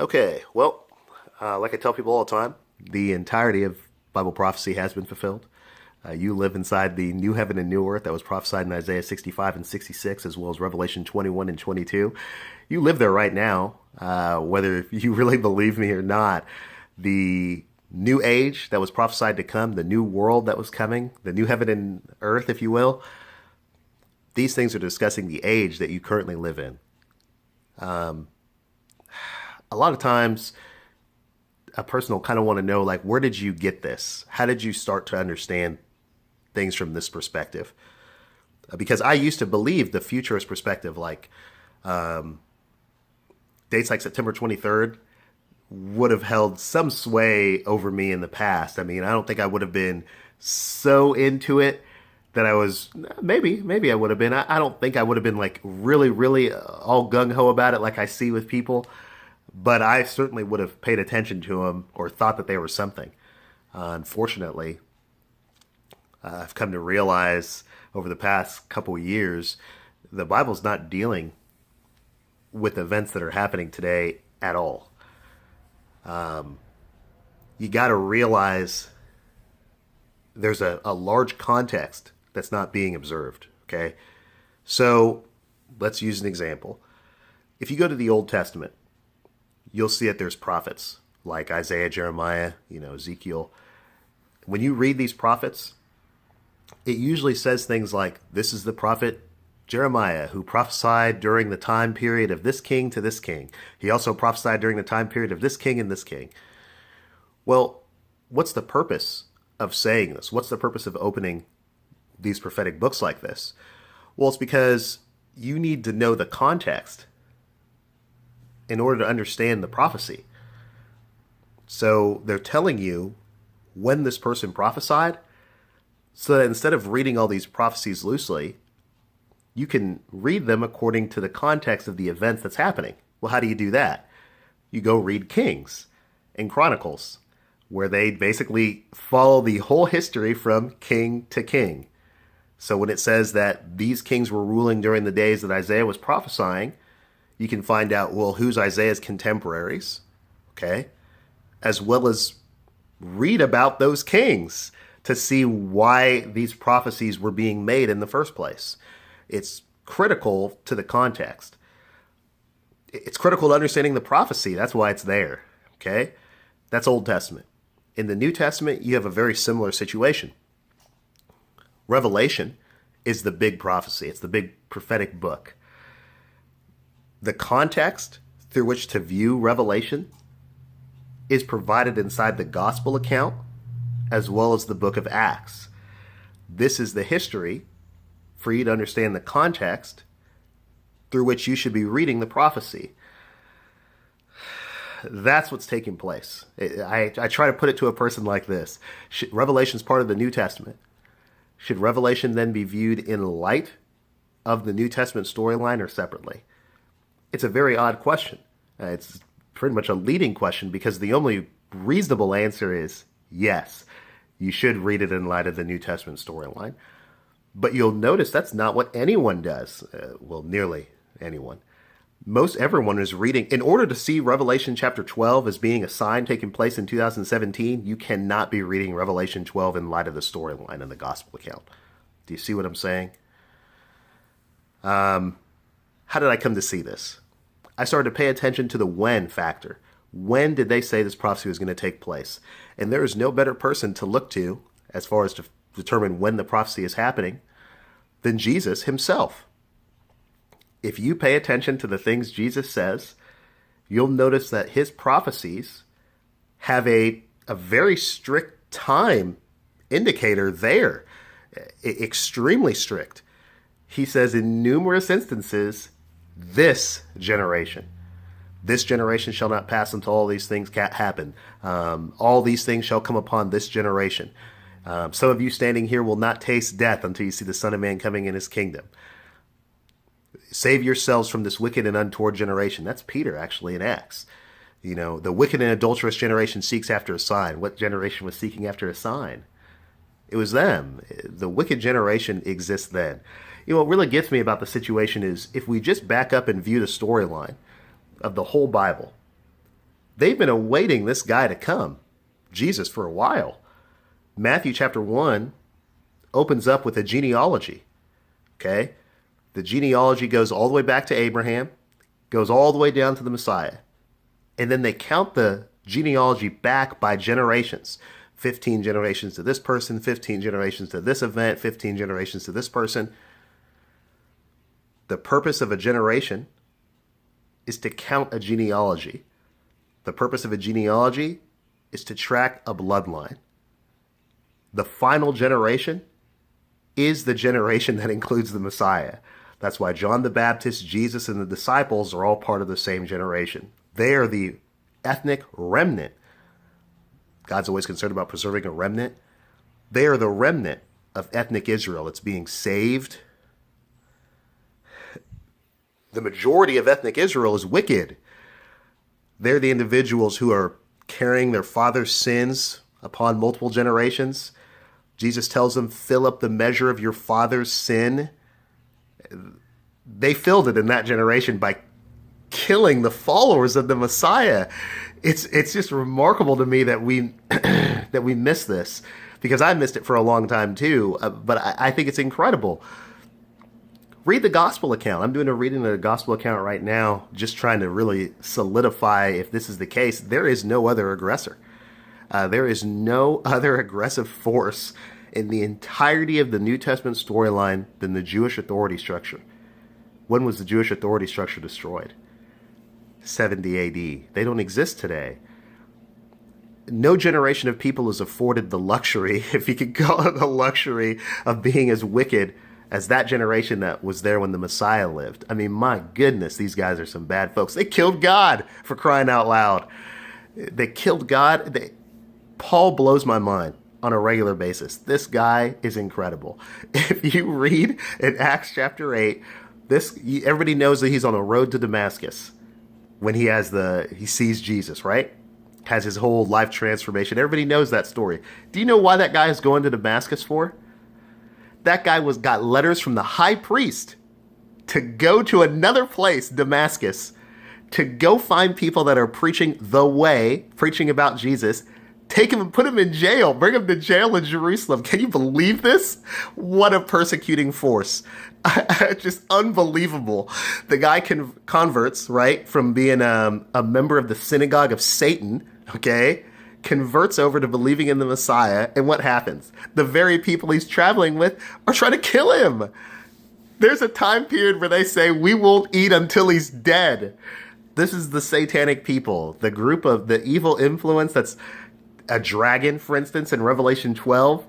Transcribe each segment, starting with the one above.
Okay, well, like I tell people all the time, the entirety of Bible prophecy has been fulfilled. You live inside the new heaven and new earth that was prophesied in Isaiah 65 and 66, as well as Revelation 21 and 22. You live there right now, whether you really believe me or not. The new age that was prophesied to come, the new world that was coming, the new heaven and earth, if you will, these things are discussing the age that you currently live in. A lot of times, a person will kind of want to know, like, where did you get this? How did you start to understand things from this perspective? Because I used to believe the futurist perspective, like dates like September 23rd would have held some sway over me in the past. I mean, I don't think I would have been so into it that I was, maybe I would have been. I don't think I would have been like really all gung ho about it like I see with people, but I certainly would have paid attention to them or thought that they were something. Unfortunately, I've come to realize over the past couple of years, the Bible's not dealing with events that are happening today at all. You got to realize there's a large context that's not being observed. Okay. So let's use an example. If you go to the Old Testament, you'll see that there's prophets like Isaiah, Jeremiah, Ezekiel. When you read these prophets, it usually says things like, this is the prophet Jeremiah, who prophesied during the time period of this king to this king. He also prophesied during the time period of this king and this king. Well, what's the purpose of saying this? What's the purpose of opening these prophetic books like this? Well, it's because you need to know the context in order to understand the prophecy. So they're telling you when this person prophesied, so that instead of reading all these prophecies loosely, you can read them according to the context of the events that's happening. Well, how do you do that? You go read Kings and Chronicles, where they basically follow the whole history from king to king. So when it says that these kings were ruling during the days that Isaiah was prophesying, you can find out, well, who's Isaiah's contemporaries, okay? As well as read about those kings to see why these prophecies were being made in the first place. It's critical to the context. It's critical to understanding the prophecy. That's why it's there, okay? That's Old Testament. In the New Testament, you have a very similar situation. Revelation is the big prophecy. It's the big prophetic book. The context through which to view Revelation is provided inside the gospel account as well as the book of Acts. This is the history for you to understand the context through which you should be reading the prophecy. That's what's taking place. I try to put it to a person like this. Revelation is part of the New Testament. Should Revelation then be viewed in light of the New Testament storyline or separately? It's a very odd question. It's pretty much a leading question because the only reasonable answer is yes. You should read it in light of the New Testament storyline. But you'll notice that's not what anyone does. Well, nearly anyone. Most everyone is reading. In order to see Revelation chapter 12 as being a sign taking place in 2017, you cannot be reading Revelation 12 in light of the storyline and the gospel account. Do you see what I'm saying? How did I come to see this? I started to pay attention to the when factor. When did they say this prophecy was going to take place? And there is no better person to look to as far as to determine when the prophecy is happening than Jesus himself. If you pay attention to the things Jesus says, you'll notice that his prophecies have a very strict time indicator there, extremely strict. He says in numerous instances, this generation shall not pass until all these things happen. All these things shall come upon this generation. Some of you standing here will not taste death until you see the Son of Man coming in his kingdom. Save yourselves from this wicked and untoward generation. That's Peter, actually, in Acts. The wicked and adulterous generation seeks after a sign. What generation was seeking after a sign? It was them. The wicked generation exists then. What really gets me about the situation is if we just back up and view the storyline of the whole Bible, They've been awaiting this guy to come, Jesus, for a while. Matthew chapter 1 opens up with a genealogy. Okay? The genealogy goes all the way back to Abraham, goes all the way down to the Messiah. And then they count the genealogy back by generations. 15 generations to this person, 15 generations to this event, 15 generations to this person. The purpose of a generation is to count a genealogy. The purpose of a genealogy is to track a bloodline. The final generation is the generation that includes the Messiah. That's why John the Baptist, Jesus, and the disciples are all part of the same generation. They are the ethnic remnant. God's always concerned about preserving a remnant. They are the remnant of ethnic Israel. It's being saved. The majority of ethnic Israel is wicked. They're the individuals who are carrying their father's sins upon multiple generations. Jesus tells them, fill up the measure of your father's sin. They filled it in that generation by killing the followers of the Messiah. It's just remarkable to me that we that we miss this, because I missed it for a long time too. But I think it's incredible. Read the gospel account. I'm doing a reading of the gospel account right now, just trying to really solidify if this is the case. There is no other aggressor. There is no other aggressive force in the entirety of the New Testament storyline than the Jewish authority structure. When was the Jewish authority structure destroyed? 70 AD. They don't exist today. No generation of people is afforded the luxury, if you could call it the luxury, of being as wicked as that generation that was there when the Messiah lived. I mean, my goodness, these guys are some bad folks. They killed God, for crying out loud. They killed God. Paul blows my mind on a regular basis. This guy is incredible. If you read in Acts chapter 8, everybody knows that he's on a road to Damascus when he sees Jesus, right? Has his whole life transformation. Everybody knows that story. Do you know why that guy is going to Damascus for? That guy got letters from the high priest to go to another place, Damascus, to go find people that are preaching the way, preaching about Jesus, take him and put him in jail, bring him to jail in Jerusalem. Can you believe this? What a persecuting force. Just unbelievable. The guy converts, right, from being a member of the synagogue of Satan, okay, converts over to believing in the Messiah, and what happens? The very people he's traveling with are trying to kill him. There's a time period where they say, we won't eat until he's dead. This is the satanic people, the group of the evil influence that's a dragon, for instance, in Revelation 12.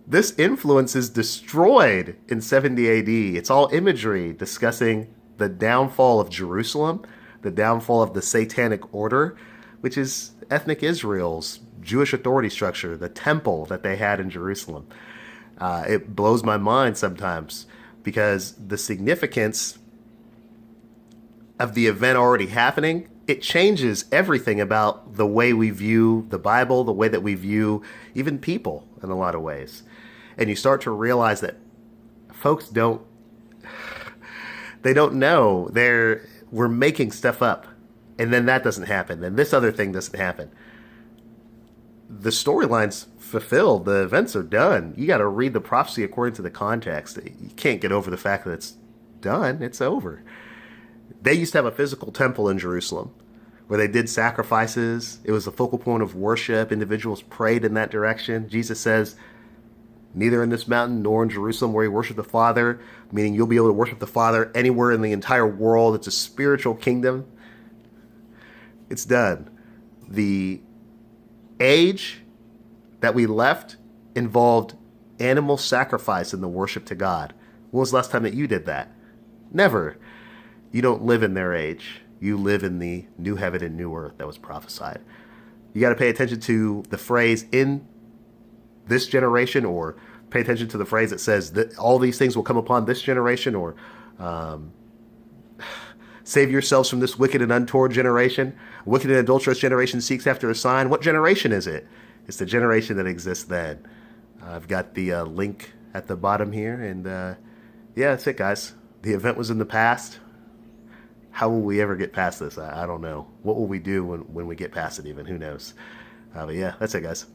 This influence is destroyed in 70 AD. It's all imagery discussing the downfall of Jerusalem, the downfall of the satanic order, which is ethnic Israel's Jewish authority structure, the temple that they had in Jerusalem. It blows my mind sometimes, because the significance of the event already happening, it changes everything about the way we view the Bible, the way that we view even people in a lot of ways. And you start to realize that folks don't know. We're making stuff up. And then that doesn't happen. Then this other thing doesn't happen. The storyline's fulfilled. The events are done. You got to read the prophecy according to the context. You can't get over the fact that it's done. It's over. They used to have a physical temple in Jerusalem where they did sacrifices. It was the focal point of worship. Individuals prayed in that direction. Jesus says, neither in this mountain nor in Jerusalem where you worship the Father, meaning you'll be able to worship the Father anywhere in the entire world. It's a spiritual kingdom. It's done. The age that we left involved animal sacrifice in the worship to God. When was the last time that you did that? Never. You don't live in their age. You live in the new heaven and new earth that was prophesied. You got to pay attention to the phrase in this generation, or pay attention to the phrase that says that all these things will come upon this generation, or save yourselves from this wicked and untoward generation. Wicked and adulterous generation seeks after a sign. What generation is it? It's the generation that exists then. I've got the link at the bottom here. And yeah, that's it, guys. The event was in the past. How will we ever get past this? I don't know. What will we do when we get past it even? Who knows? But yeah, that's it, guys.